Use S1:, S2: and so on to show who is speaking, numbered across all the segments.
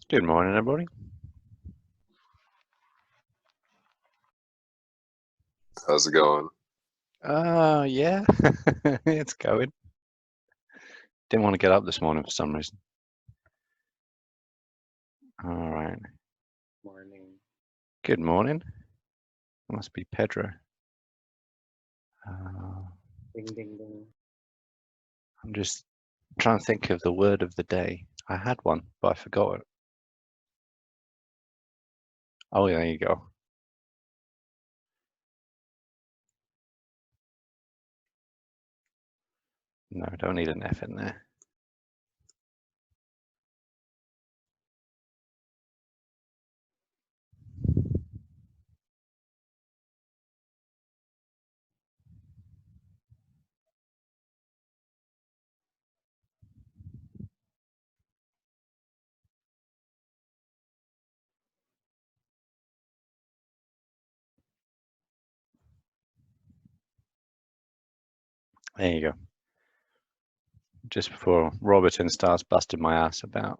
S1: Good morning, everybody.
S2: How's it going?
S1: Yeah, it's going. Didn't want to get up this morning for some reason. All right.
S3: Morning.
S1: Good morning. Must be Pedro.
S3: Ding, ding, ding.
S1: I'm just trying to think of the word of the day. I had one, but I forgot it. Oh, there you go. No, don't need an F in there. There you go. Just before Robertson starts busting my ass about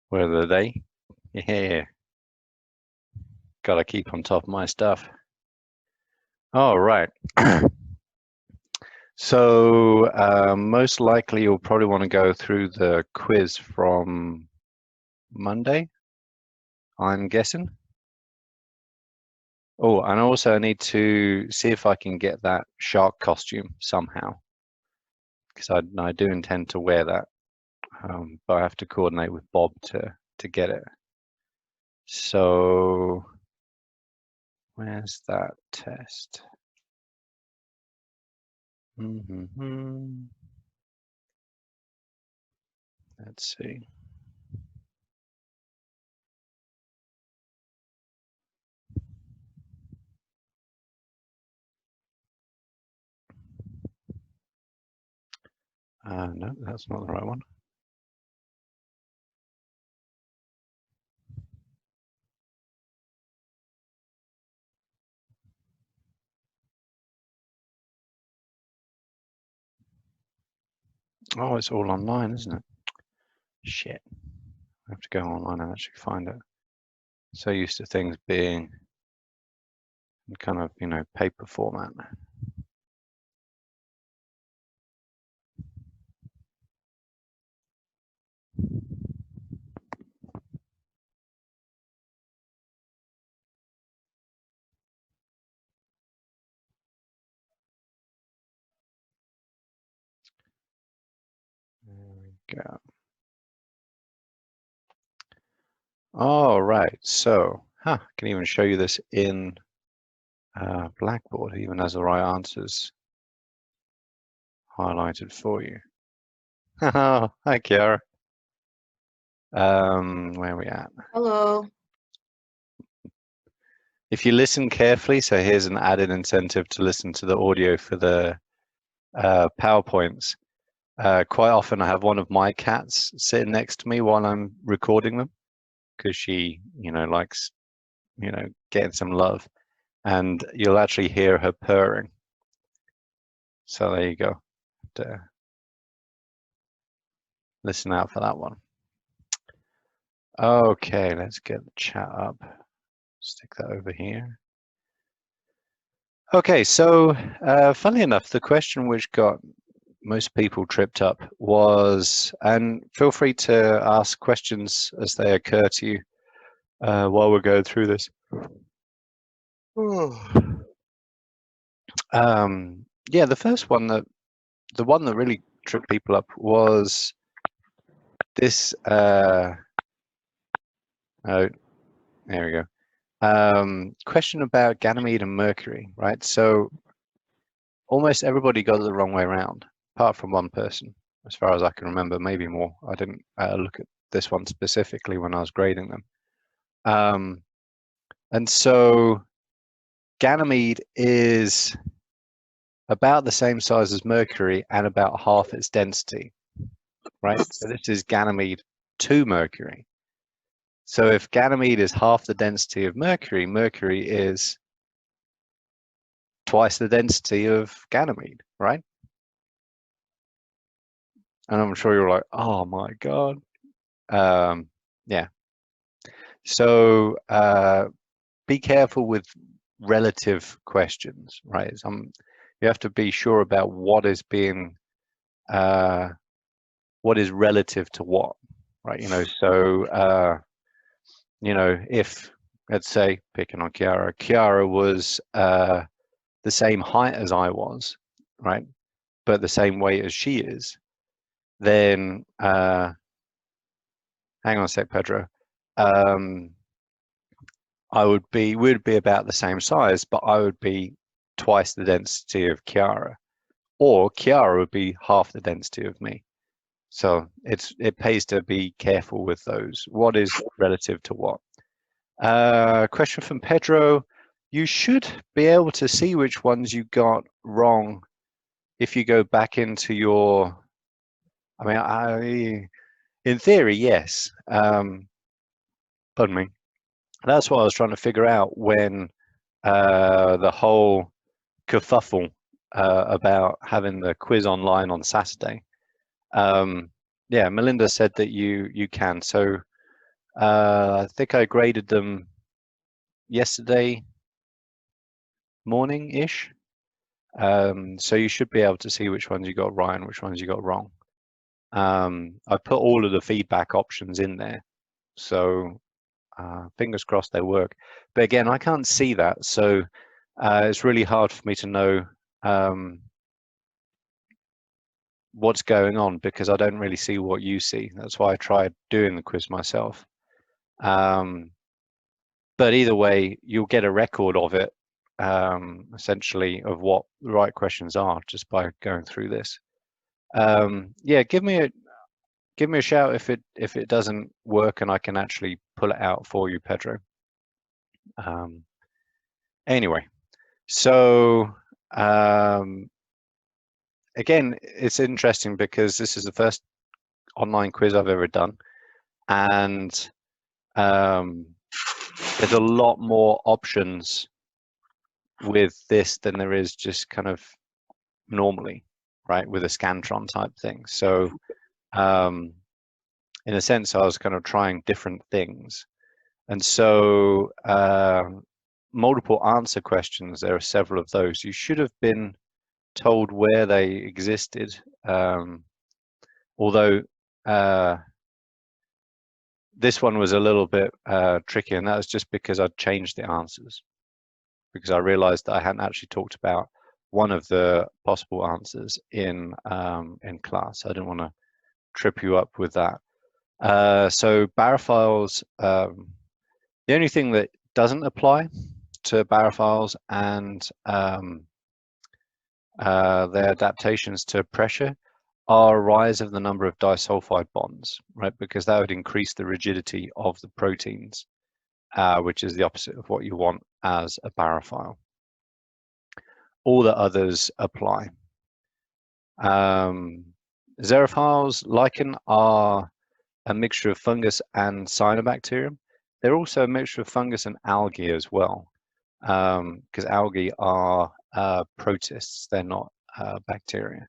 S1: word of the day. Yeah. Gotta keep on top of my stuff. All right. So most likely you'll probably want to go through the quiz from Monday, I'm guessing. Oh, and also I need to see if I can get that shark costume somehow, because I do intend to wear that, but I have to coordinate with Bob to get it. So where's that test? Let's see. No, that's not the right one. Oh, it's all online, isn't it? Shit. I have to go online and actually find it. So used to things being in kind of, paper format. There we go. All right, so, I can even show you this in Blackboard, even as the right answers highlighted for you. Hi, Kiara. Where are we at?
S4: Hello.
S1: If you listen carefully, so here's an added incentive to listen to the audio for the PowerPoints. Quite often I have one of my cats sitting next to me while I'm recording them, because she, likes, getting some love, and you'll actually hear her purring. So there you go. Listen out for that one. Okay, let's get the chat up. Stick that over here. Okay, so funnily enough, the question which got most people tripped up was, and feel free to ask questions as they occur to you while we're going through this. Yeah, the first one the one that really tripped people up was this. Oh, there we go. Question about Ganymede and Mercury, right? So almost everybody got it the wrong way around, apart from one person, as far as I can remember, maybe more. I didn't look at this one specifically when I was grading them. And so Ganymede is about the same size as Mercury and about half its density, right? So this is Ganymede to Mercury. So if Ganymede is half the density of Mercury, Mercury is twice the density of Ganymede, right? And I'm sure you're like, oh my God. Yeah. So be careful with relative questions, right? You have to be sure about what is being, what is relative to what, right? So, if, let's say, picking on Kiara was the same height as I was, right? But the same weight as she is, then, hang on a sec, Pedro. We'd be about the same size, but I would be twice the density of Kiara, or Kiara would be half the density of me. So it pays to be careful with those. What is relative to what? Question from Pedro. You should be able to see which ones you got wrong if you go back into your, in theory, yes. Pardon me. That's what I was trying to figure out when the whole kerfuffle about having the quiz online on Saturday. Yeah, Melinda said that you can. So I think I graded them yesterday morning-ish. So you should be able to see which ones you got right and which ones you got wrong. I put all of the feedback options in there, so fingers crossed they work. But again, I can't see that, so it's really hard for me to know what's going on because I don't really see what you see. That's why I tried doing the quiz myself. But either way, you'll get a record of it, essentially, of what the right questions are just by going through this. Yeah, give me a shout if it doesn't work and I can actually pull it out for you, Pedro. Anyway, so again, it's interesting because this is the first online quiz I've ever done, and there's a lot more options with this than there is just kind of normally, right, with a Scantron type thing. So in a sense, I was kind of trying different things. And so multiple answer questions, there are several of those. You should have been told where they existed, although this one was a little bit tricky, and that was just because I'd changed the answers, because I realized that I hadn't actually talked about one of the possible answers in class. I didn't want to trip you up with that. So barophiles, the only thing that doesn't apply to barophiles and their adaptations to pressure are a rise of the number of disulfide bonds, right? Because that would increase the rigidity of the proteins, which is the opposite of what you want as a barophile. All the others apply. Xerophiles, lichen, are a mixture of fungus and cyanobacterium. They're also a mixture of fungus and algae as well, because algae are protists, they're not bacteria.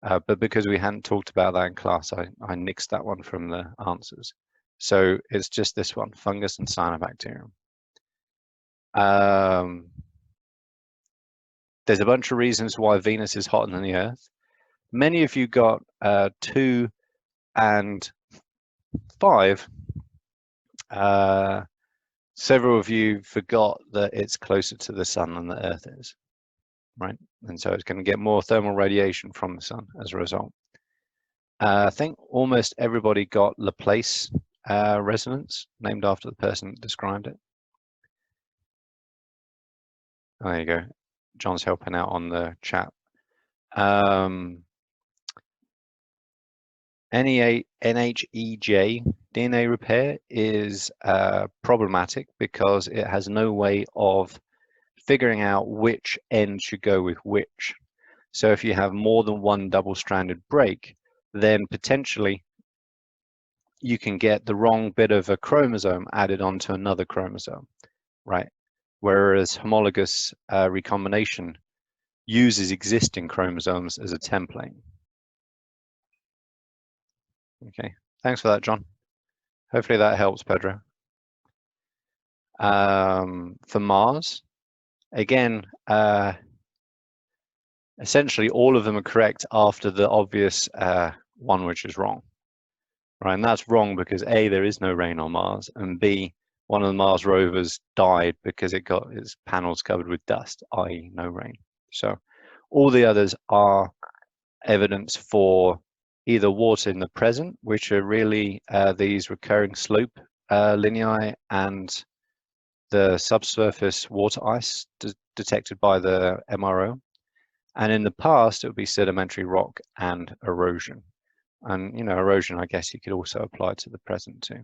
S1: But because we hadn't talked about that in class, I nixed that one from the answers. So it's just this one, fungus and cyanobacterium. There's a bunch of reasons why Venus is hotter than the Earth. Many of you got 2 and 5. Several of you forgot that it's closer to the sun than the Earth is, right? And so it's going to get more thermal radiation from the sun as a result. I think almost everybody got Laplace resonance, named after the person that described it. Oh, there you go. John's helping out on the chat. NHEJ DNA repair is problematic because it has no way of figuring out which end should go with which. So if you have more than one double-stranded break, then potentially you can get the wrong bit of a chromosome added onto another chromosome, right? Whereas homologous recombination uses existing chromosomes as a template. Okay, thanks for that, John. Hopefully that helps, Pedro. For Mars, again, essentially all of them are correct after the obvious one which is wrong. Right, and that's wrong because A, there is no rain on Mars, and B, one of the Mars rovers died because it got its panels covered with dust, i.e. no rain. So all the others are evidence for either water in the present, which are really these recurring slope lineae and the subsurface water ice detected by the MRO. And in the past, it would be sedimentary rock and erosion. And, erosion, I guess you could also apply to the present too.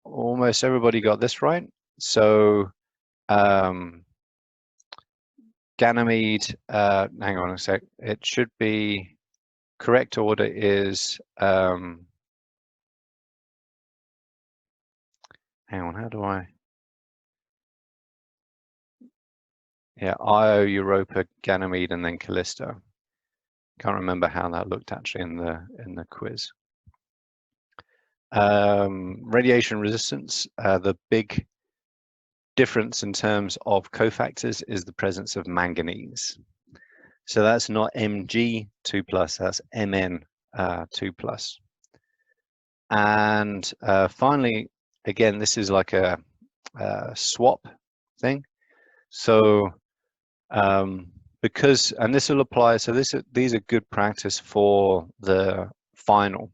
S1: Almost everybody got this right. So Ganymede, hang on a sec, it should be, correct order is, hang on, how do I? Yeah, Io, Europa, Ganymede, and then Callisto. Can't remember how that looked actually in the quiz. Radiation resistance, the big difference in terms of cofactors is the presence of manganese. So that's not Mg2+, that's Mn2+. And finally, again, this is like a swap thing. So because, and this will apply, so these are good practice for the final,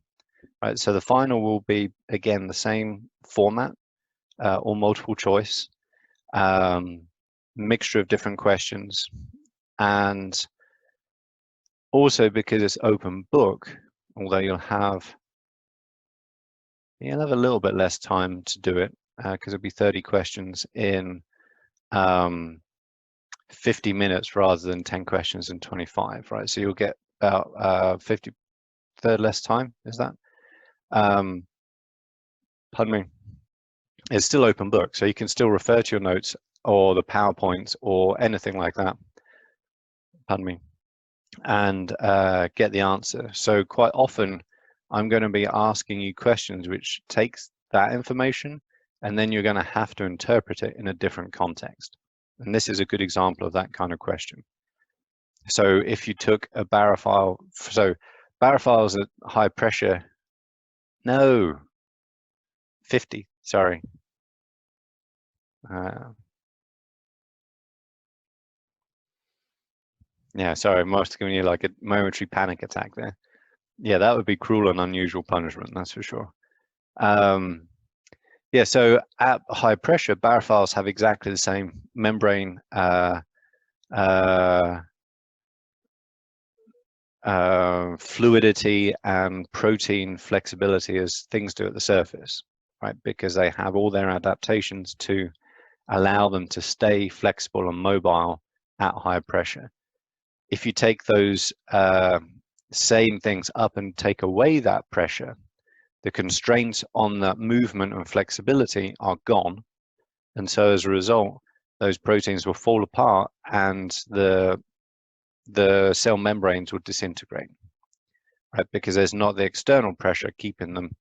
S1: right? So the final will be, again, the same format, or multiple choice, mixture of different questions, and also because it's open book, although you'll have a little bit less time to do it, because it'll be 30 questions in 50 minutes rather than 10 questions in 25, right? So you'll get about 50% less time, is that? Pardon me. It's still open book, so you can still refer to your notes or the PowerPoints or anything like that, pardon me, and get the answer. So quite often I'm going to be asking you questions which takes that information and then you're going to have to interpret it in a different context. And this is a good example of that kind of question. So if you took a barophile, so barophiles at high pressure, no, 50, sorry. Yeah, sorry, I must have given you like a momentary panic attack there. Yeah, that would be cruel and unusual punishment, that's for sure. Yeah, so at high pressure, barophiles have exactly the same membrane fluidity and protein flexibility as things do at the surface, right? Because they have all their adaptations to allow them to stay flexible and mobile at high pressure. If you take those same things up and take away that pressure, the constraints on that movement and flexibility are gone. And so as a result, those proteins will fall apart and the cell membranes will disintegrate, right? Because there's not the external pressure keeping them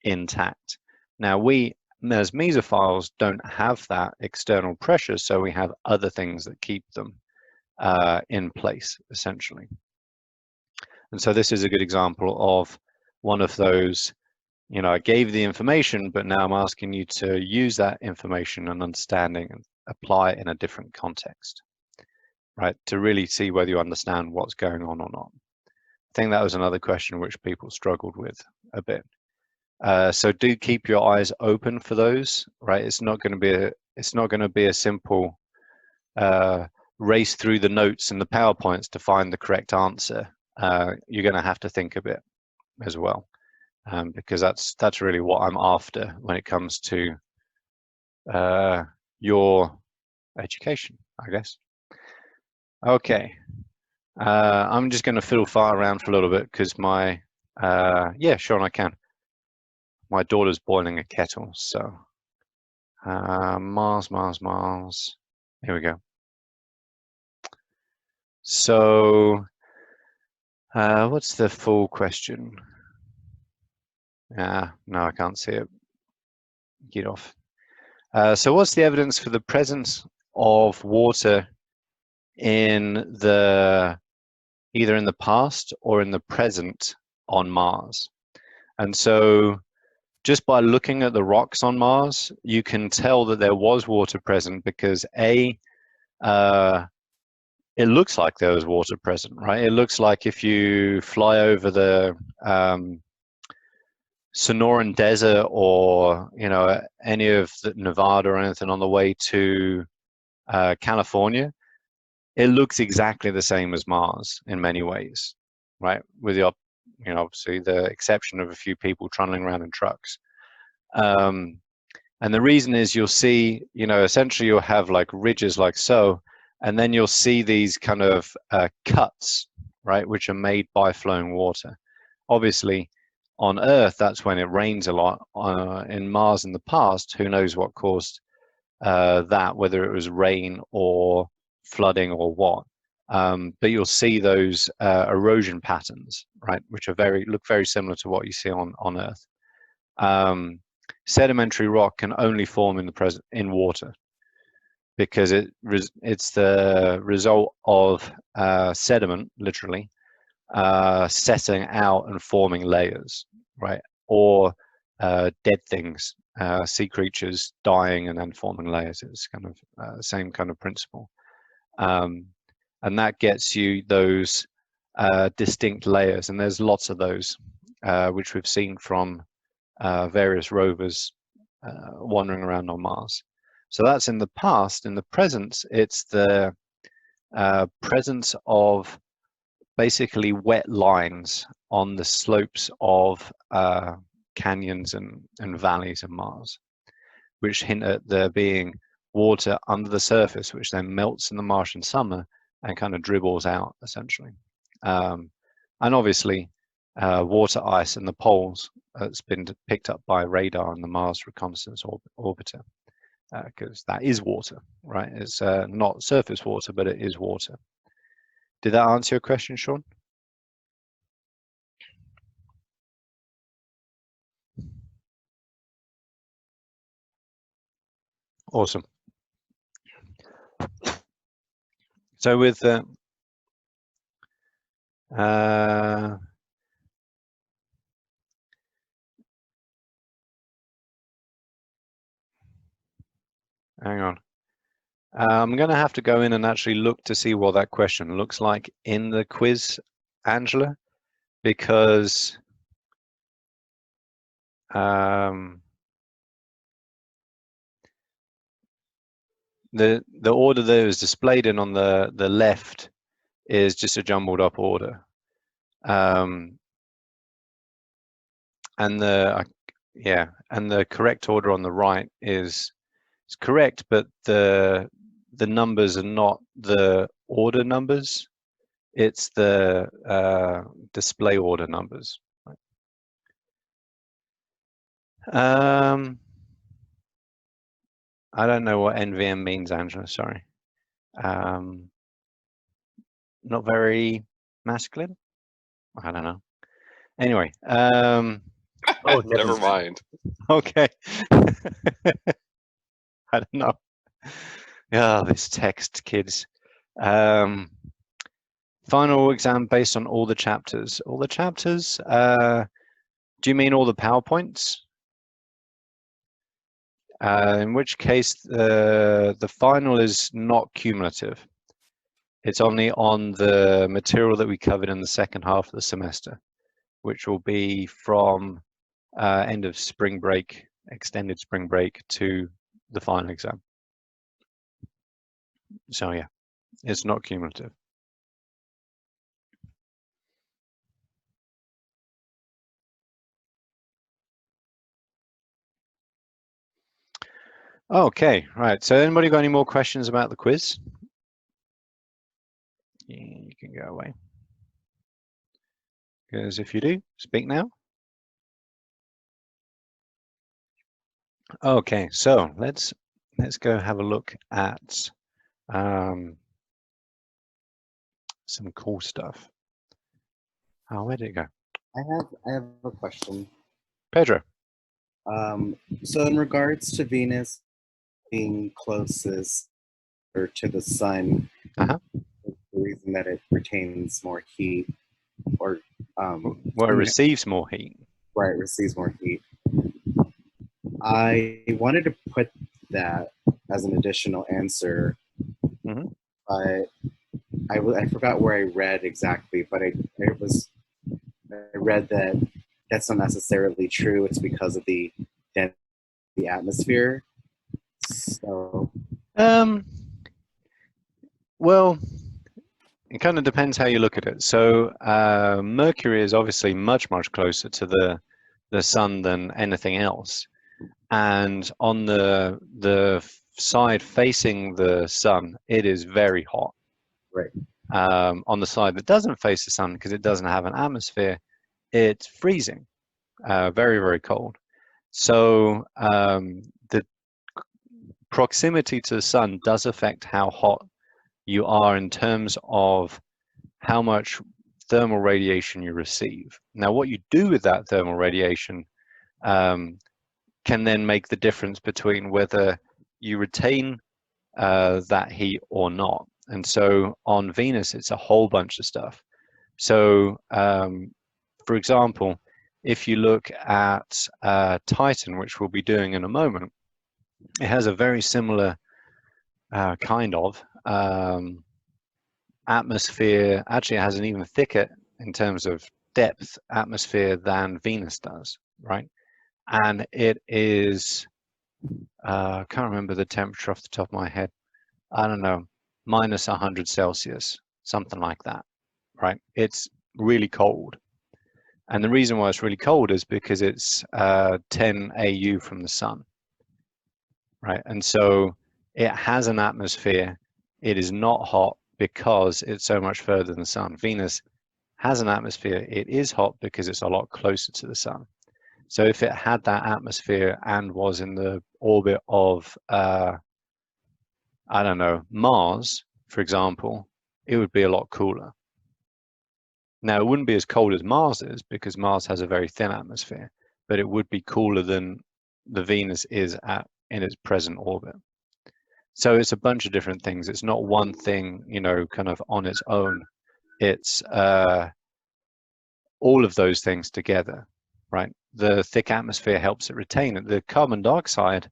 S1: intact. Now we, as mesophiles, don't have that external pressure, so we have other things that keep them in place, essentially. And so this is a good example of one of those, I gave the information, but now I'm asking you to use that information and understanding and apply it in a different context, right? To really see whether you understand what's going on or not. I think that was another question which people struggled with a bit. So do keep your eyes open for those, right? It's not going to be a simple race through the notes and the PowerPoints to find the correct answer. You're going to have to think a bit as well, because that's really what I'm after when it comes to your education, I guess. Okay, I'm just going to fiddle far around for a little bit because my yeah, sure, I can. My daughter's boiling a kettle, so Mars. Here we go. So what's the full question? No, I can't see it. Get off. So what's the evidence for the presence of water in either in the past or in the present on Mars? And so just by looking at the rocks on Mars, you can tell that there was water present because it looks like there was water present, right? It looks like if you fly over the Sonoran Desert or any of the Nevada or anything on the way to California, it looks exactly the same as Mars in many ways, right? With the obviously the exception of a few people trundling around in trucks. And the reason is you'll see, essentially you'll have like ridges like so, and then you'll see these kind of cuts, right, which are made by flowing water. Obviously, on Earth, that's when it rains a lot. In Mars in the past, who knows what caused that, whether it was rain or flooding or what. But you'll see those erosion patterns, right, which are look very similar to what you see on Earth. Sedimentary rock can only form in water because it's the result of sediment, literally, setting out and forming layers, right? Or dead things, sea creatures dying and then forming layers. It's kind of same kind of principle. And that gets you those distinct layers, and there's lots of those, which we've seen from various rovers wandering around on Mars. So that's in the past. In the present, it's the presence of basically wet lines on the slopes of canyons and valleys of Mars, which hint at there being water under the surface, which then melts in the Martian summer and kind of dribbles out, essentially. And obviously, water ice in the poles has been picked up by radar on the Mars Reconnaissance Orbiter, because that is water, right? It's not surface water, but it is water. Did that answer your question, Sean? Awesome. So with hang on. I'm going to have to go in and actually look to see what that question looks like in the quiz, Angela, because the order that is displayed in on the left is just a jumbled up order, and the correct order on the right is correct, but the numbers are not the order numbers, it's the display order numbers. I don't know what NVM means, Angela, sorry. Not very masculine? I don't know. Anyway,
S2: oh, never mind.
S1: Okay. I don't know. Yeah, this text, kids. Final exam based on all the chapters. All the chapters? Do you mean all the PowerPoints? In which case, the final is not cumulative. It's only on the material that we covered in the second half of the semester, which will be from end of spring break, extended spring break, to the final exam. So yeah, it's not cumulative. Okay, right. So anybody got any more questions about the quiz? You can go away. Because if you do, speak now. Okay, so let's go have a look at some cool stuff. Oh, where did it go?
S3: I have a question.
S1: Pedro.
S3: So in regards to Venus being closest or to the sun,
S1: Uh-huh.
S3: the reason that it retains more heat or
S1: Well, it receives more heat.
S3: right, receives more heat. I wanted to put that as an additional answer,
S1: Mhm.
S3: but I forgot where I read exactly, but I read that that's not necessarily true. It's because of the density of the atmosphere. So
S1: Well, it kind of depends how you look at it. So Mercury is obviously much, much closer to the sun than anything else. And on the side facing the sun, it is very hot.
S3: right,
S1: On the side that doesn't face the sun, because it doesn't have an atmosphere, it's freezing, very, very cold. So the proximity to the sun does affect how hot you are in terms of how much thermal radiation you receive. Now, what you do with that thermal radiation can then make the difference between whether you retain that heat or not. And so on Venus, it's a whole bunch of stuff. So, for example, if you look at Titan, which we'll be doing in a moment, it has a very similar kind of atmosphere. Actually, it has an even thicker in terms of depth atmosphere than Venus does, right? And it is, I can't remember the temperature off the top of my head. I don't know, minus 100 Celsius, something like that, right? It's really cold. And the reason why it's really cold is because it's 10 AU from the sun, right? And so it has an atmosphere. It is not hot because it's so much further than the sun. Venus has an atmosphere. It is hot because it's a lot closer to the sun. So if it had that atmosphere and was in the orbit of, I don't know, Mars, for example, it would be a lot cooler. Now, it wouldn't be as cold as Mars is because Mars has a very thin atmosphere, but it would be cooler than the Venus is in its present orbit. So it's a bunch of different things. It's not one thing, you know, kind of on its own. It's all of those things together, right? The thick atmosphere helps it retain it. The carbon dioxide,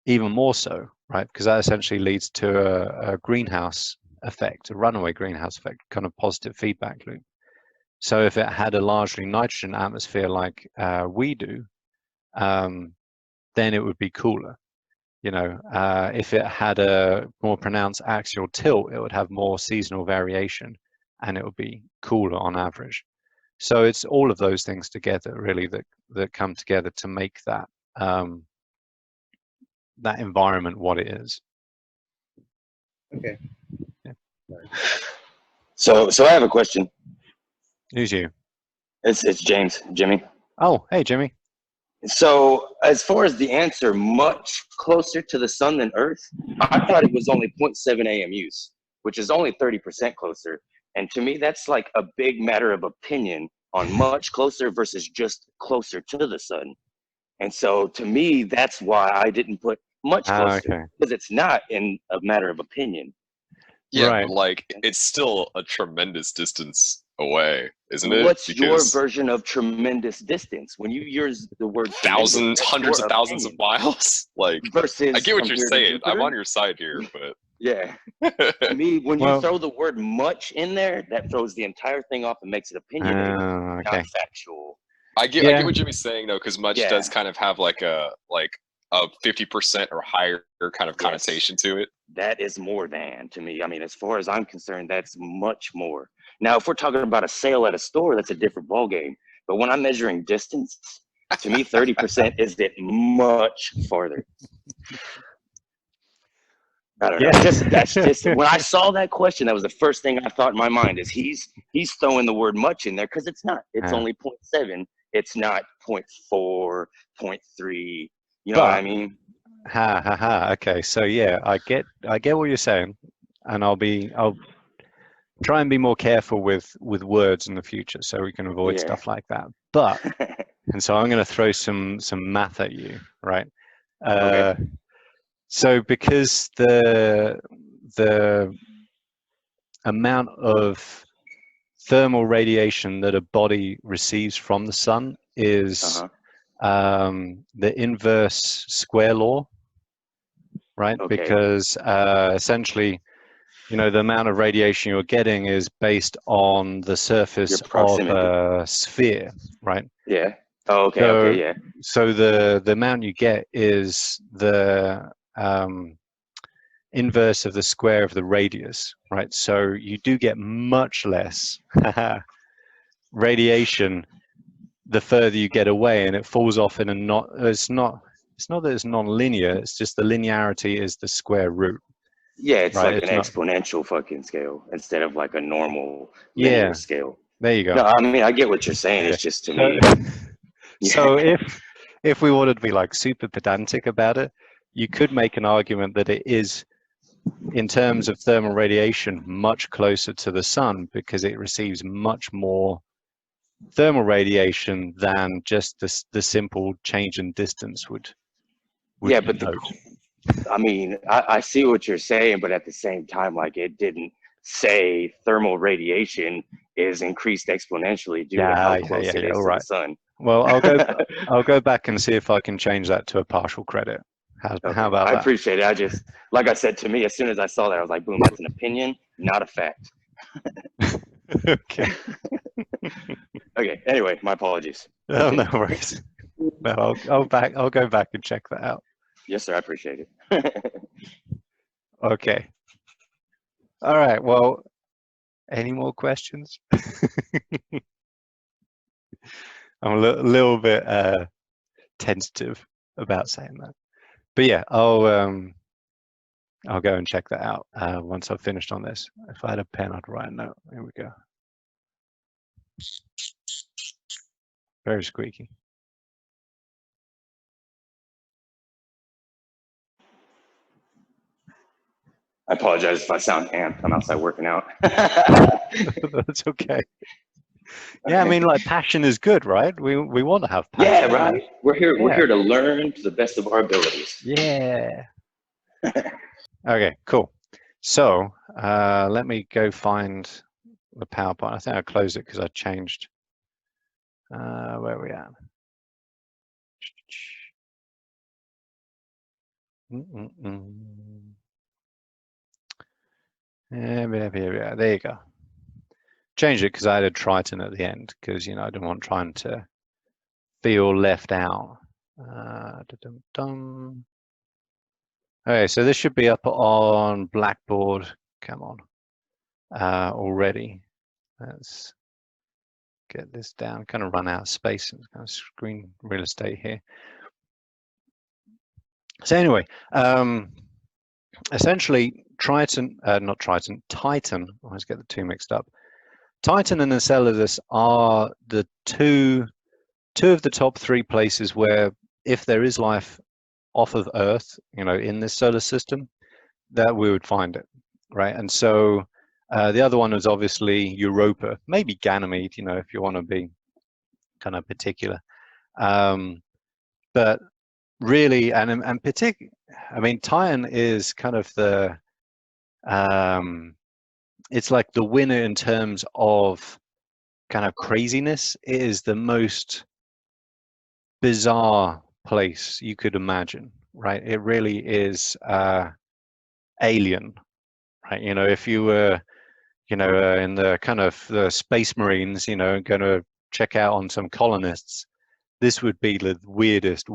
S1: even more so, right? Because that essentially leads to a greenhouse effect, a runaway greenhouse effect, kind of positive feedback loop. So if it had a largely nitrogen atmosphere like we do, then it would be cooler. You know, if it had a more pronounced axial tilt, it would have more seasonal variation, and it would be cooler on average. So it's all of those things together, really, that come together to make that that environment what it is.
S3: okay.
S1: Yeah.
S4: So I have a question.
S1: Who's you?
S4: It's Jimmy.
S1: Oh, hey, Jimmy.
S4: So as far as the answer, much closer to the sun than Earth, I thought it was only 0.7 AMUs, which is only 30% closer. And to me, that's like a big matter of opinion on much closer versus just closer to the sun. And so to me, that's why I didn't put much closer,
S1: Okay.
S4: because it's not in a matter of opinion.
S2: Yeah,
S1: Right.
S2: but like it's still a tremendous distance away, isn't it?
S4: What's your
S2: Because
S4: version of tremendous distance? When you use the word tremendous,
S2: thousands,
S4: that's
S2: hundreds
S4: your
S2: of thousands of
S4: opinion.
S2: miles. Like
S4: Versus
S2: I get what
S4: from
S2: you're
S4: here to
S2: saying. I'm
S4: Jupiter.
S2: on your side here,
S4: Yeah.
S2: but
S4: To me, when you
S1: Well,
S4: throw the word much in there, that throws the entire thing off and makes it opinionated,
S1: okay.
S4: not factual.
S2: I get
S1: Yeah.
S2: what Jimmy's saying though, because much
S4: Yeah.
S2: does kind of have like a 50% or higher kind of connotation to it.
S4: That is more than to me. I mean, as far as I'm concerned, that's much more. Now, if we're talking about a sale at a store, that's a different ballgame. But when I'm measuring distance, to me, 30% is it much farther. I don't know. That's just when I saw that question, that was the first thing I thought in my mind is he's throwing the word much in there because it's not. It's only 0.7. It's not 0.4, 0.3. You know what I mean?
S1: Ha ha ha. Okay, so yeah, I get what you're saying, and I'll try and be more careful with words in the future so we can avoid
S4: Yeah.
S1: stuff like that. But and so I'm going to throw some math at you, right?
S4: Okay.
S1: So because the amount of thermal radiation that a body receives from the sun is the inverse square law, right?
S4: Okay.
S1: Because essentially, you know, the amount of radiation you're getting is based on the surface
S4: Your
S1: of
S4: proximity.
S1: a sphere, right?
S4: Yeah. Oh, okay.
S1: So,
S4: Okay. Yeah.
S1: so the amount you get is the inverse of the square of the radius, right? So you do get much less radiation the further you get away, and it falls off in a not. It's not that it's non-linear. It's just the linearity is the square root.
S4: Yeah. It's
S1: Right,
S4: like
S1: it's
S4: an
S1: not.
S4: exponential fucking scale instead of like a normal
S1: Yeah,
S4: linear scale.
S1: there you go.
S4: No, I mean I get what you're saying.
S1: Okay.
S4: It's just to
S1: So,
S4: me.
S1: so if we wanted to be like super pedantic about it, you could make an argument that it is, in terms of thermal radiation, much closer to the sun because it receives much more thermal radiation than just the simple change in distance would
S4: Yeah, but
S1: denote.
S4: I mean, I see what you're saying, but at the same time, like it didn't say thermal radiation is increased exponentially due to how close it is
S1: All
S4: to the
S1: right.
S4: sun.
S1: Well, I'll go back and see if I can change that to a partial credit. How
S4: Okay,
S1: about
S4: I
S1: that?
S4: appreciate it. I just, like I said, to me, as soon as I saw that, I was like, boom, that's an opinion, not a fact.
S1: Okay.
S4: Okay, anyway, my apologies.
S1: Oh, no worries. No, I'll go back and check that out.
S4: Yes, sir, I appreciate it.
S1: Okay. All right. Well, any more questions? I'm a little bit tentative about saying that, but yeah, I'll go and check that out once I've finished on this. If I had a pen, I'd write a note. Here we go. Very squeaky.
S4: I apologize if I sound amped. I'm outside working out.
S1: That's okay. Yeah, I mean, like, passion is good, right? We want to have passion.
S4: Yeah, right. We're here. We're
S1: Yeah.
S4: here to learn to the best of our abilities.
S1: Yeah. Okay, cool. So let me go find the PowerPoint. I think I closed it because I changed where are we at. Yeah, there you go. Changed it because I had a Triton at the end because, you know, I didn't want trying to feel left out. Okay, so this should be up on Blackboard. Come on, already. Let's get this down. Kind of run out of space and kind of screen real estate here. So anyway, essentially, Titan. I always get the two mixed up. Titan and Enceladus are the two of the top 3 places where, if there is life off of Earth, you know, in this solar system, that we would find it, right? And so the other one is obviously Europa, maybe Ganymede, you know, if you want to be kind of particular. But really, and I mean, Titan is kind of the it's like the winner in terms of kind of craziness. It is the most bizarre place you could imagine, right? It really is alien, right? You know, if you were, you know, in the kind of the Space Marines, you know, going to check out on some colonists, this would be the weirdest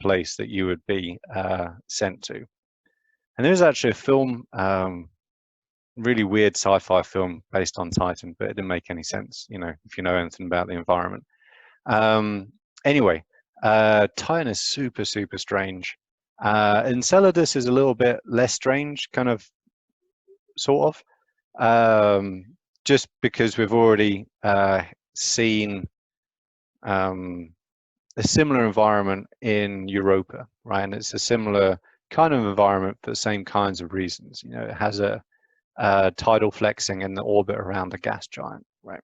S1: place that you would be sent to. And there's actually a film, really weird sci-fi film based on Titan, but it didn't make any sense, you know, if you know anything about the environment. Anyway, Titan is super strange. Enceladus is a little bit less strange, kind of, sort of, just because we've already seen a similar environment in Europa, right? And it's a similar kind of environment for the same kinds of reasons. You know, it has a tidal flexing in the orbit around a gas giant, right?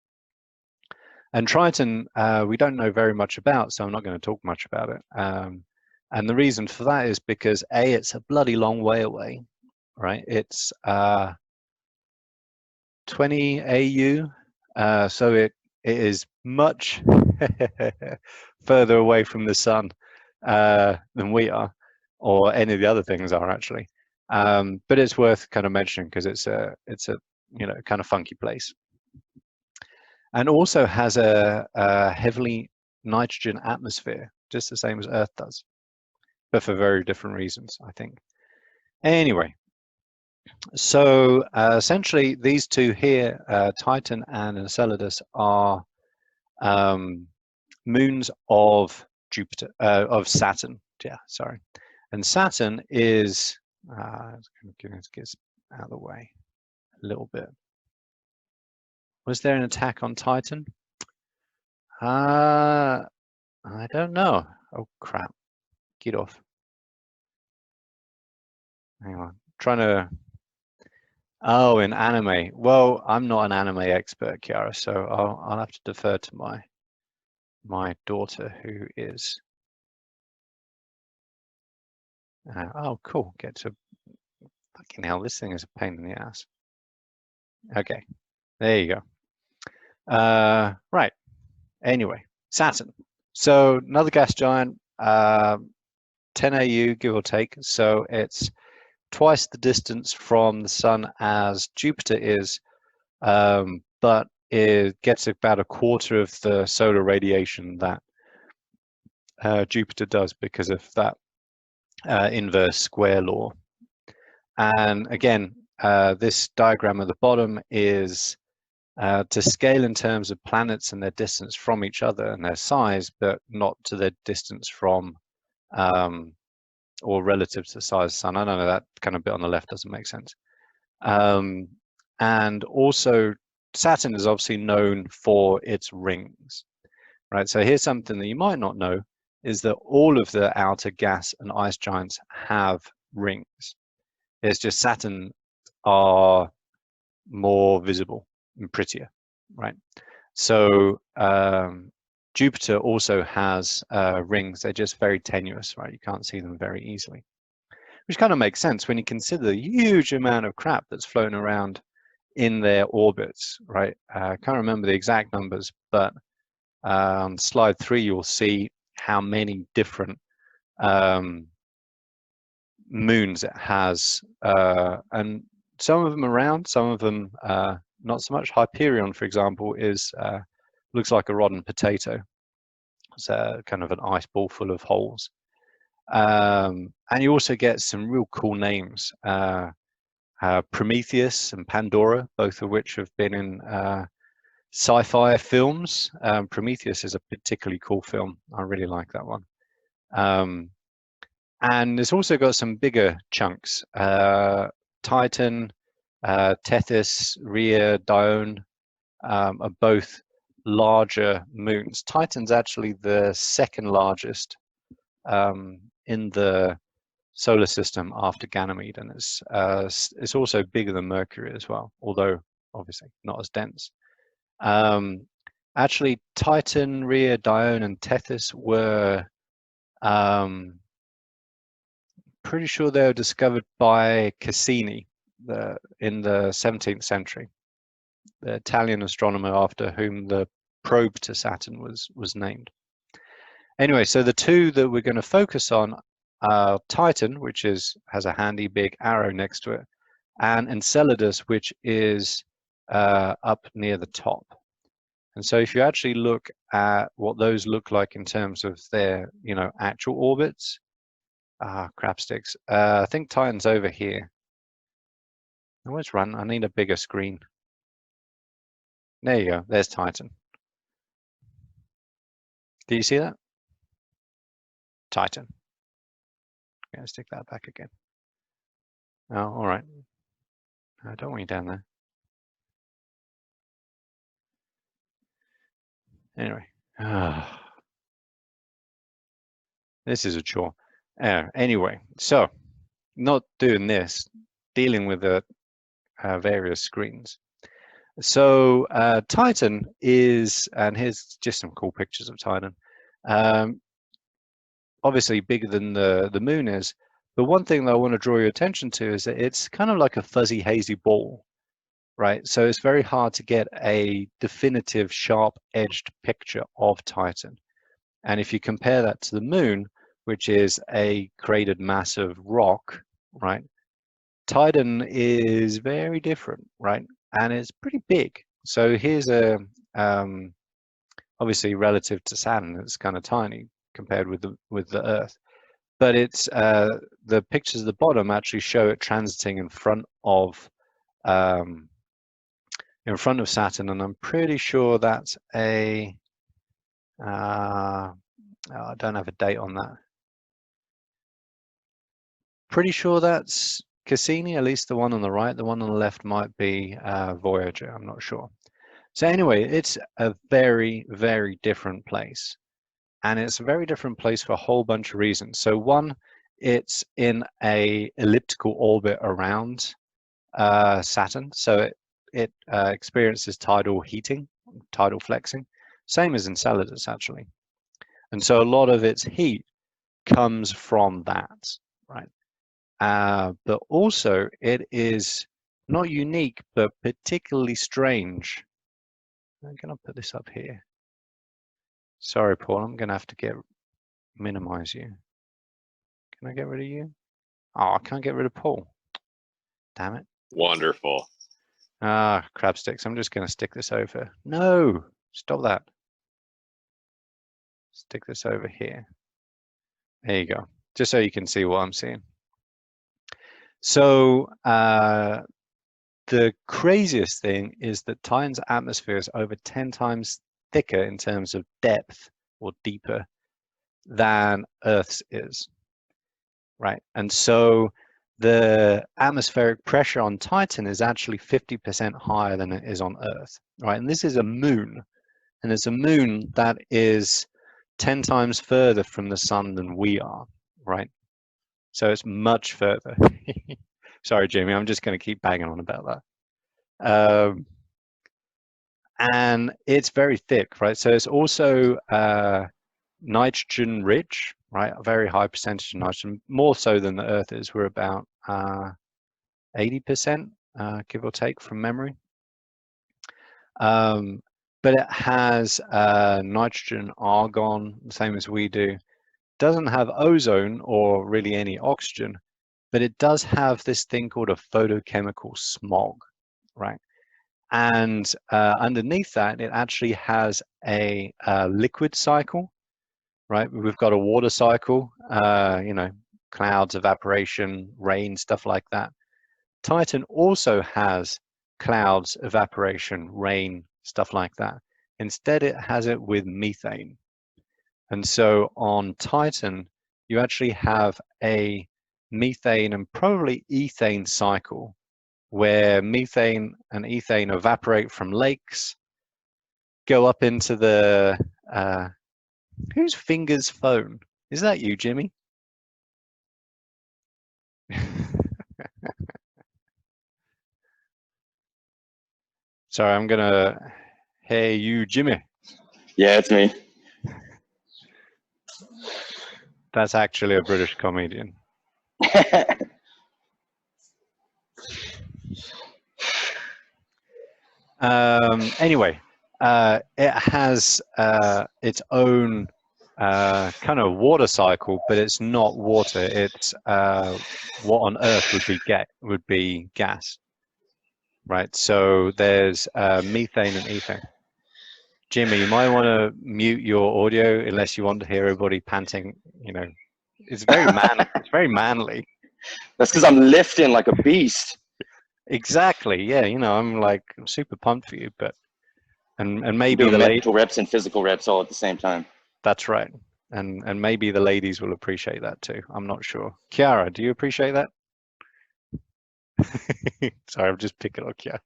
S1: And Triton, we don't know very much about, so I'm not going to talk much about it. And the reason for that is because A, it's a bloody long way away, right? It's 20 AU, so it is much further away from the sun than we are, or any of the other things are actually. But it's worth kind of mentioning because it's a kind of funky place, and also has a heavily nitrogen atmosphere, just the same as Earth does, but for very different reasons, I think. Anyway, so essentially these two here, Titan and Enceladus, are moons of Jupiter, of Saturn. Yeah, sorry. And Saturn is, let's get out of the way a little bit. Was there an attack on Titan? I don't know. Oh crap! Get off. Hang on. Trying to. Oh, in anime. Well, I'm not an anime expert, Kiara, so I'll have to defer to my daughter, who is. Oh, cool. Get to. Fucking hell! This thing is a pain in the ass. Okay, there you go. Right. Anyway, Saturn. So another gas giant, 10 AU, give or take. So it's twice the distance from the sun as Jupiter is, but it gets about a quarter of the solar radiation that Jupiter does because of that inverse square law. And again, this diagram at the bottom is to scale in terms of planets and their distance from each other and their size, but not to their distance from or relative to the size of the sun. I don't know, that kind of bit on the left doesn't make sense. And also Saturn is obviously known for its rings, right? So here's something that you might not know, is that all of the outer gas and ice giants have rings. It's just Saturn are more visible and prettier, right? So Jupiter also has rings. They're just very tenuous, right? You can't see them very easily, which kind of makes sense when you consider the huge amount of crap that's floating around in their orbits, right? I can't remember the exact numbers, but on slide 3, you'll see how many different moons it has, and some of them around, some of them not so much. Hyperion, for example, is looks like a rotten potato. It's kind of an ice ball full of holes. And you also get some real cool names. Prometheus and Pandora, both of which have been in sci-fi films. Prometheus is a particularly cool film. I really like that one. And it's also got some bigger chunks. Titan, Tethys, Rhea, Dione are both larger moons. Titan's actually the second largest in the solar system after Ganymede, and it's also bigger than Mercury as well, although obviously not as dense. Actually, Titan, Rhea, Dione, and Tethys were pretty sure they were discovered by Cassini in the 17th century, the Italian astronomer after whom the probe to Saturn was named. Anyway, so the two that we're going to focus on are Titan, which has a handy big arrow next to it, and Enceladus, which is up near the top. And so if you actually look at what those look like in terms of their, actual orbits, crap sticks. I think Titan's over here. Where's run? I need a bigger screen. There you go. There's Titan. Do you see that? Titan. Okay, stick that back again. Oh, all right. I don't want you down there. Anyway. This is a chore. Anyway, so not doing this, dealing with a various screens. So Titan is, and here's just some cool pictures of Titan. Obviously bigger than the moon is, but one thing that I want to draw your attention to is that it's kind of like a fuzzy, hazy ball, right? So it's very hard to get a definitive, sharp-edged picture of Titan. And if you compare that to the moon, which is a cratered mass of rock, right? Titan is very different, right? And it's pretty big. So here's a, obviously relative to Saturn, it's kind of tiny compared with the Earth. But it's the pictures at the bottom actually show it transiting in front of Saturn, and I'm pretty sure that's a I don't have a date on that. Pretty sure that's Cassini, at least the one on the right. The one on the left might be Voyager, I'm not sure. So anyway, it's a very, very different place. And it's a very different place for a whole bunch of reasons. So one, it's in a elliptical orbit around Saturn. So it experiences tidal heating, tidal flexing, same as Enceladus actually. And so a lot of its heat comes from that, right? But also it is not unique, but particularly strange. I'm gonna put this up here. Sorry, Paul, I'm gonna have to minimize you. Can I get rid of you? Oh, I can't get rid of Paul. Damn it.
S2: Wonderful.
S1: Ah, crab sticks. I'm just gonna stick this over. No, stop that. Stick this over here. There you go. Just so you can see what I'm seeing. So the craziest thing is that Titan's atmosphere is over 10 times thicker in terms of depth or deeper than Earth's is, right? And so the atmospheric pressure on Titan is actually 50% higher than it is on Earth, right? And this is a moon, and it's a moon that is 10 times further from the sun than we are, right? So it's much further. Sorry, Jamie, I'm just going to keep banging on about that. And it's very thick, right? So it's also nitrogen rich, right? A very high percentage of nitrogen, more so than the Earth is. We're about 80%, give or take from memory. But it has nitrogen, argon, the same as we do. Doesn't have ozone or really any oxygen, but it does have this thing called a photochemical smog, right? And underneath that, it actually has a liquid cycle, right? We've got a water cycle, you know, clouds, evaporation, rain, stuff like that. Titan also has clouds, evaporation, rain, stuff like that. Instead, it has it with methane. And so on Titan, you actually have a methane and probably ethane cycle where methane and ethane evaporate from lakes, go up into the, whose finger's phone? Is that you, Jimmy? Sorry, I'm gonna, hey, you, Jimmy.
S4: Yeah, it's me.
S1: That's actually a British comedian. Anyway, it has its own kind of water cycle, but it's not water. It's what on Earth would be gas, right? So there's methane and ethane. Jimmy, you might want to mute your audio unless you want to hear everybody panting. You know, it's very it's very manly.
S4: That's because I'm lifting like a beast.
S1: Exactly. Yeah. You know, I'm super pumped for you, but and maybe
S4: doing
S1: the
S4: mental reps and physical reps all at the same time.
S1: That's right. And maybe the ladies will appreciate that too. I'm not sure. Kiara, do you appreciate that? Sorry, I'm just picking on Kiara.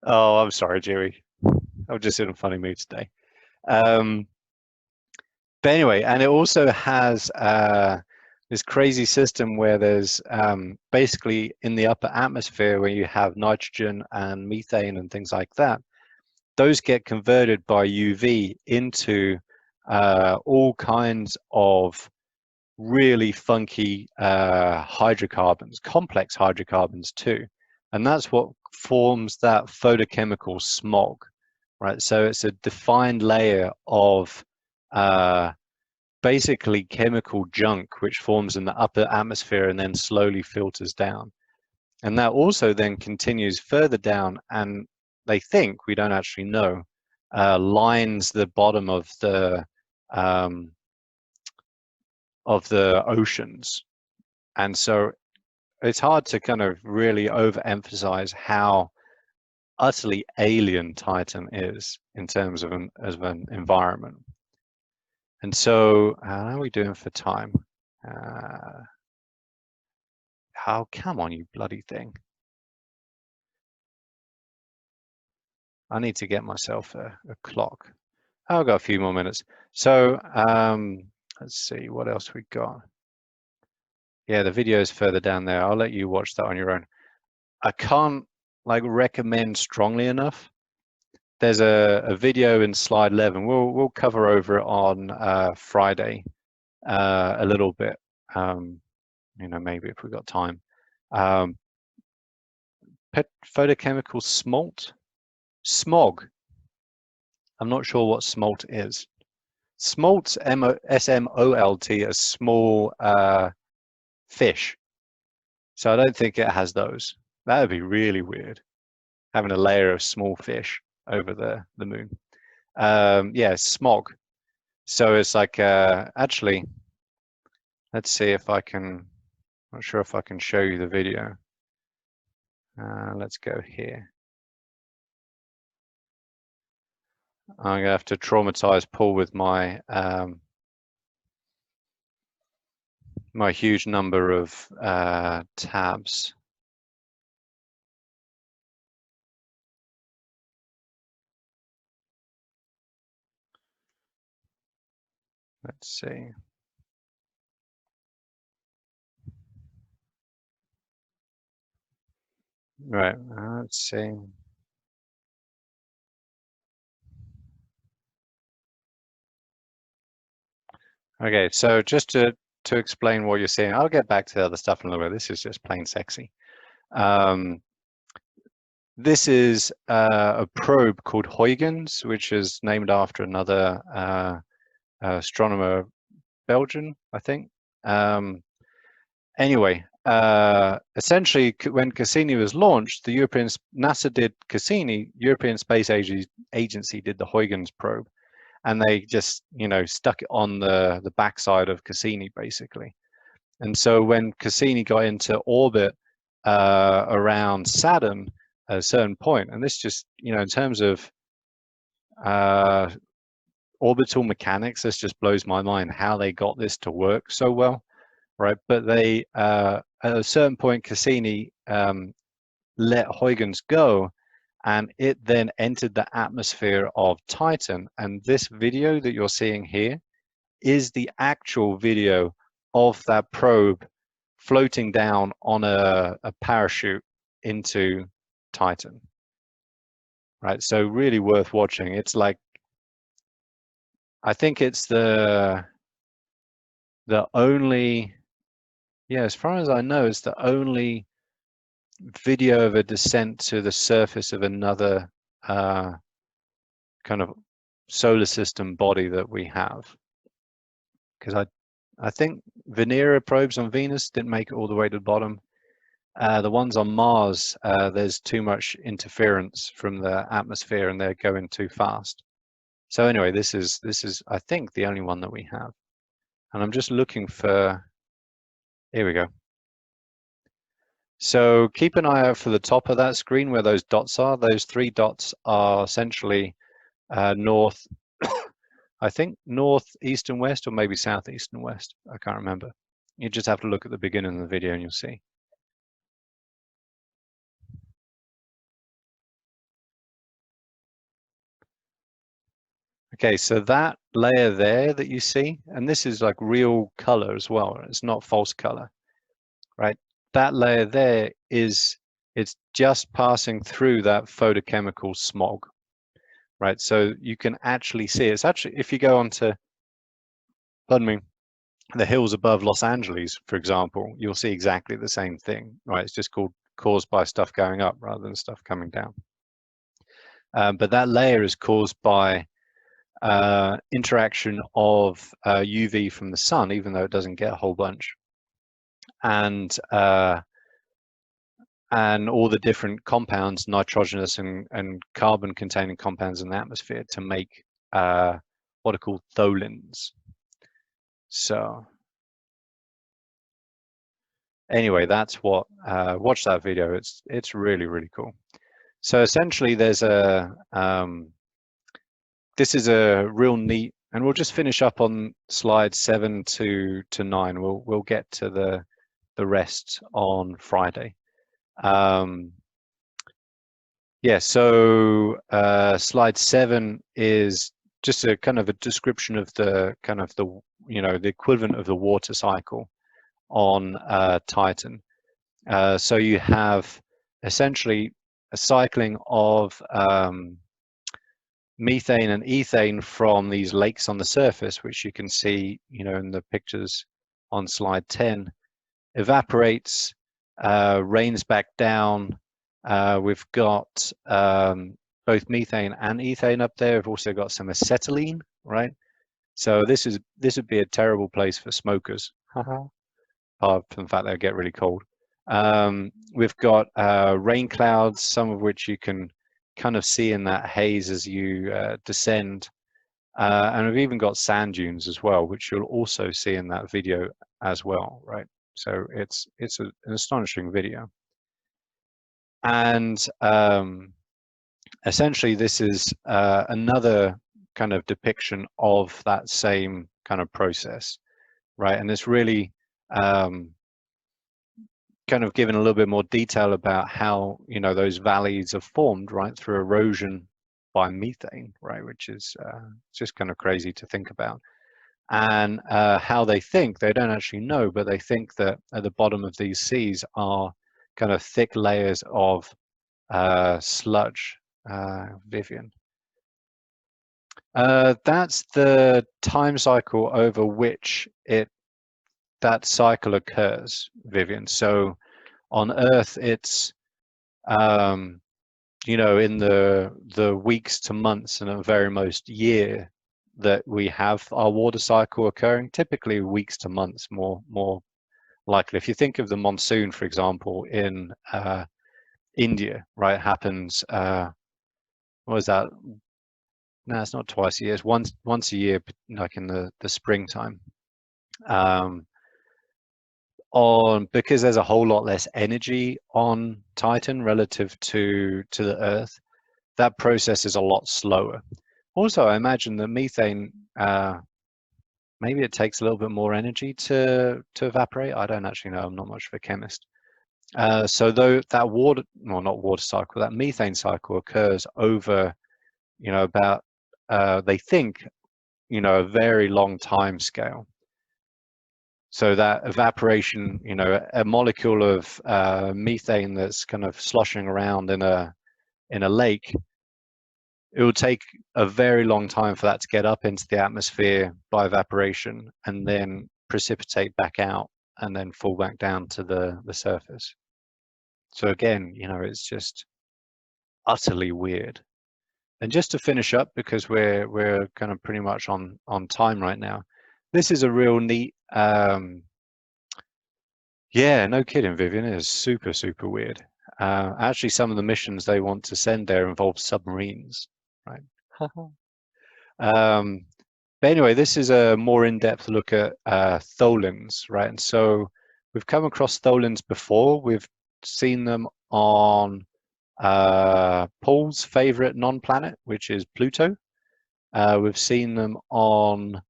S1: Oh, I'm sorry, Jerry. I'm just in a funny mood today. But anyway, and it also has this crazy system where there's basically in the upper atmosphere where you have nitrogen and methane and things like that, those get converted by UV into all kinds of really funky hydrocarbons, complex hydrocarbons too. And that's what forms that photochemical smog, right? So it's a defined layer of basically chemical junk which forms in the upper atmosphere and then slowly filters down. And that also then continues further down, and they think, we don't actually know, lines the bottom of the oceans. And so it's hard to kind of really overemphasize how utterly alien Titan is in terms of an environment. And so how are we doing for time? Come on, you bloody thing. I need to get myself a clock. I've got a few more minutes. So let's see what else we got. Yeah, the video is further down there. I'll let you watch that on your own. I can't like recommend strongly enough. There's a video in slide 11. We'll cover over it on Friday a little bit. You know, maybe if we got time. Photochemical smog. I'm not sure what smolt is. Smolt, S-M-O-L-T, a small fish. So I don't think it has those. That would be really weird, having a layer of small fish over the moon. Yeah, smog. So it's like, actually, let's see if I can, not sure if I can show you the video. Let's go here. I'm gonna have to traumatize Paul with my my huge number of tabs. Let's see. Right, let's see. Okay, so just to explain what you're seeing, I'll get back to the other stuff in a little bit. This is just plain sexy. This is a probe called Huygens, which is named after another astronomer, Belgian, I think. Anyway, essentially, when Cassini was launched, the NASA did Cassini, European Space Agency did the Huygens probe, and they just, you know, stuck it on the backside of Cassini, basically. And so when Cassini got into orbit around Saturn at a certain point, and this just, you know, in terms of orbital mechanics, this just blows my mind how they got this to work so well, right? But they, at a certain point, Cassini let Huygens go, and it then entered the atmosphere of Titan. And this video that you're seeing here is the actual video of that probe floating down on a parachute into Titan. Right, so really worth watching. It's like, I think it's the only, yeah, as far as I know, it's the only video of a descent to the surface of another kind of solar system body that we have. Because I think Venera probes on Venus didn't make it all the way to the bottom. The ones on Mars, there's too much interference from the atmosphere and they're going too fast. So anyway, this is I think the only one that we have. And I'm just looking for, here we go. So keep an eye out for the top of that screen where those dots are. Those 3 dots are essentially north, I think north, east and west, or maybe south, east and west. I can't remember. You just have to look at the beginning of the video and you'll see. Okay, so that layer there that you see, and this is like real color as well, it's not false color, right? That layer there it's just passing through that photochemical smog, right? So you can actually see it's actually, if you go onto, pardon me, the hills above Los Angeles, for example, you'll see exactly the same thing, right? It's just caused by stuff going up rather than stuff coming down. But that layer is caused by interaction of UV from the sun, even though it doesn't get a whole bunch, and all the different compounds, nitrogenous and carbon containing compounds in the atmosphere to make what are called tholins. So anyway, that's what, watch that video. It's really, really cool. So essentially there's a, this is a real neat, and we'll just finish up on slide 7 to 9. We'll get to the rest on Friday. Yeah, so slide 7 is just a kind of a description of the kind of the, you know, the equivalent of the water cycle on Titan. So you have essentially a cycling of methane and ethane from these lakes on the surface, which you can see, you know, in the pictures on slide 10, evaporates, rains back down. We've got both methane and ethane up there. We've also got some acetylene, right? So this would be a terrible place for smokers, apart from the fact they'll get really cold. We've got rain clouds, some of which you can kind of see in that haze as you descend. And we've even got sand dunes as well, which you'll also see in that video as well, right? So it's an astonishing video. And essentially this is another kind of depiction of that same kind of process, right? And it's really kind of given a little bit more detail about how, you know, those valleys are formed, right, through erosion by methane, right, which is just kind of crazy to think about. And how they think, they don't actually know, but they think that at the bottom of these seas are kind of thick layers of sludge. Vivian. That's the time cycle over which that cycle occurs, Vivian. So on Earth, it's you know, in the weeks to months and at very most year that we have our water cycle occurring. Typically weeks to months, more likely. If you think of the monsoon, for example, in India, right, happens. What is that? No, it's not twice a year. It's once a year, like in the springtime. Because there's a whole lot less energy on Titan relative to the Earth, that process is a lot slower. Also, I imagine that methane, maybe it takes a little bit more energy to evaporate. I don't actually know. I'm not much of a chemist. So though that water, well, not water cycle, that methane cycle occurs over, you know, about they think, you know, a very long time scale. So that evaporation, you know, a molecule of methane that's kind of sloshing around in a lake, it will take a very long time for that to get up into the atmosphere by evaporation and then precipitate back out and then fall back down to the surface. So again, you know, it's just utterly weird. And just to finish up, because we're kind of pretty much on time right now, this is a real neat, yeah, no kidding, Vivian, it is super, super weird. Actually, some of the missions they want to send there involve submarines, right? But anyway, this is a more in-depth look at tholins, right? And so we've come across tholins before. We've seen them on Paul's favorite non-planet, which is Pluto. We've seen them on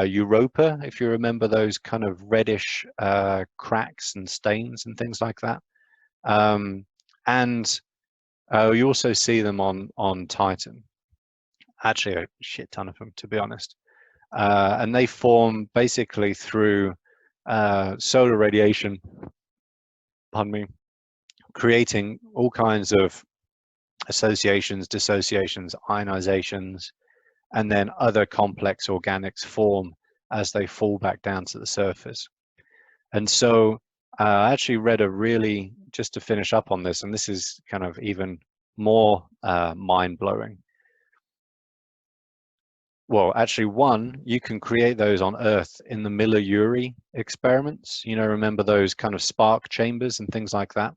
S1: Europa, if you remember those kind of reddish cracks and stains and things like that. And you also see them on Titan. actually a shit ton of them, to be honest. And they form basically through solar radiation, pardon me, creating all kinds of associations, dissociations, ionizations, and then other complex organics form as they fall back down to the surface. And so I actually read a really, just to finish up on this, and this is kind of even more mind-blowing. Well, actually, one, you can create those on Earth in the Miller-Urey experiments. You know, remember those kind of spark chambers and things like that?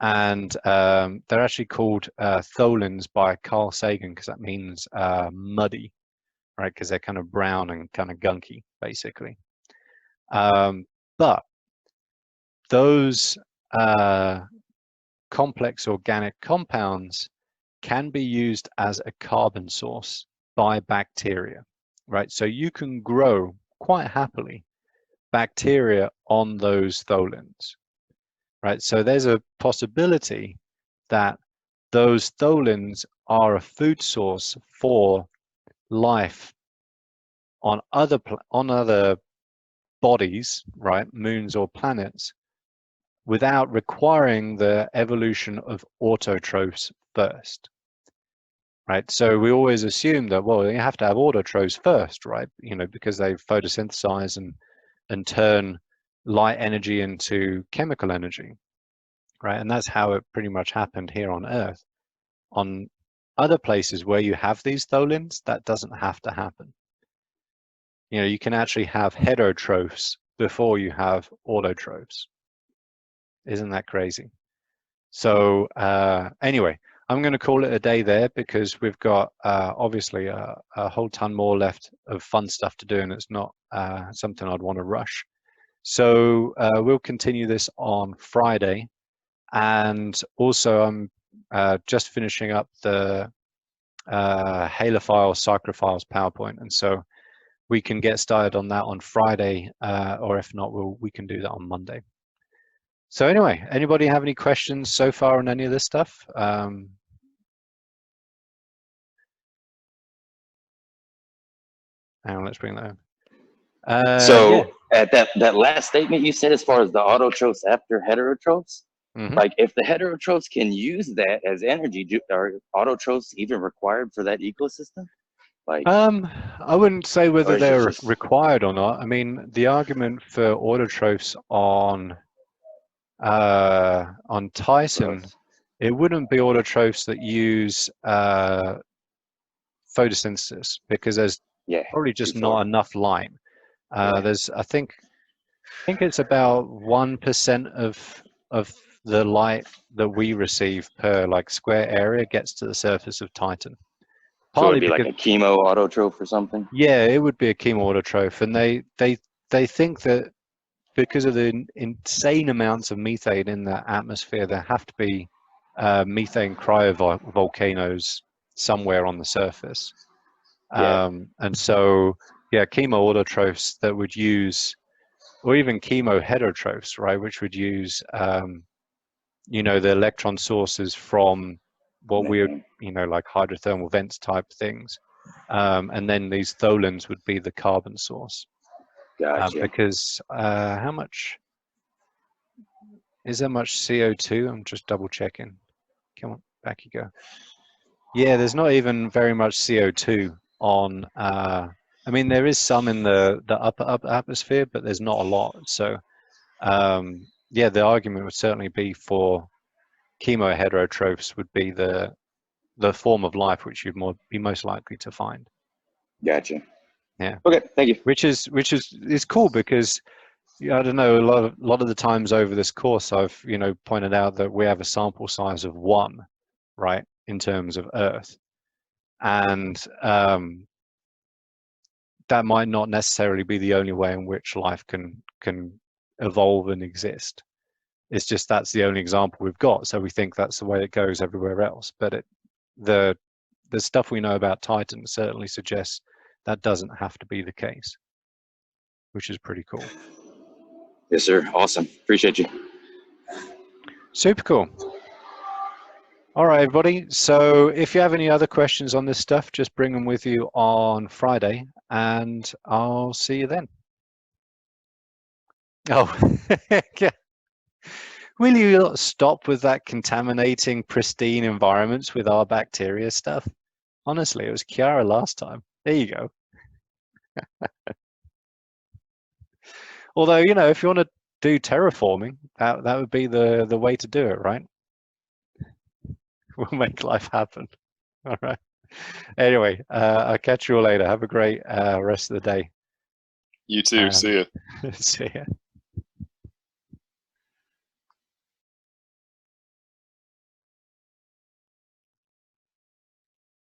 S1: And they're actually called tholins by Carl Sagan, because that means muddy, right? Because they're kind of brown and kind of gunky, basically. But those complex organic compounds can be used as a carbon source by bacteria, right? So you can grow quite happily bacteria on those tholins, right? So there's a possibility that those tholins are a food source for life on other bodies, right, moons or planets, without requiring the evolution of autotrophs first, right? So we always assume that, well, you have to have autotrophs first, right? You know, because they photosynthesize and turn light energy into chemical energy, right? And that's how it pretty much happened here on Earth. On other places where you have these tholins, that doesn't have to happen. You know, you can actually have heterotrophs before you have autotrophs. Isn't that crazy? So anyway, I'm going to call it a day there, because we've got obviously a whole ton more left of fun stuff to do, and it's not something I'd want to rush. So we'll continue this on Friday. And also I'm just finishing up the halophile cyclophiles PowerPoint, and so we can get started on that on Friday, or if not, we can do that on Monday. So anyway, anybody have any questions so far on any of this stuff? Hang on, let's bring that in.
S4: So
S1: Yeah.
S4: at that last statement you said, as far as the autotrophs after heterotrophs, like if the heterotrophs can use that as energy, are autotrophs even required for that ecosystem? Like,
S1: I wouldn't say whether
S4: or is it
S1: they're
S4: just-
S1: required or not. I mean, the argument for autotrophs on Titan, it wouldn't be autotrophs that use photosynthesis, because there's probably just not enough light. There's, I think it's about 1% of the light that we receive per like square area gets to the surface of Titan.
S4: So it'd be like a chemo autotroph or something?
S1: Yeah, it would be a chemo autotroph, and they think that because of the insane amounts of methane in the atmosphere, there have to be methane cryovolcanoes somewhere on the surface. And so, yeah, chemo autotrophs that would use, or even chemo heterotrophs, right, which would use, you know, the electron sources from what we would, you know, like hydrothermal vents type things. And then these tholins would be the carbon source.
S4: Gotcha.
S1: Because how much, is there much CO2? I'm just double checking. Come on, back you go. Yeah, there's not even very much CO2 on, I mean, there is some in the upper atmosphere, but there's not a lot. So yeah, the argument would certainly be for chemoheterotrophs would be the form of life which you'd be most likely to find.
S4: Gotcha.
S1: Yeah.
S4: Okay, thank you.
S1: Which is cool, because I don't know, a lot of the times over this course I've, you know, pointed out that we have a sample size of 1, right, in terms of Earth, and that might not necessarily be the only way in which life can evolve and exist. It's just that's the only example we've got, so we think that's the way it goes everywhere else. But the stuff we know about Titan certainly suggests that doesn't have to be the case, which is pretty cool.
S4: Yes, sir. Awesome. Appreciate you.
S1: Super cool. All right, everybody. So if you have any other questions on this stuff, just bring them with you on Friday, and I'll see you then. Oh, yeah. Will you stop with that contaminating pristine environments with our bacteria stuff? Honestly, it was Kiara last time. There you go. Although, you know, if you want to do terraforming, that would be the way to do it, right? We'll make life happen. All right. Anyway, I'll catch you all later. Have a great rest of the day.
S2: You too. See ya.
S1: See ya.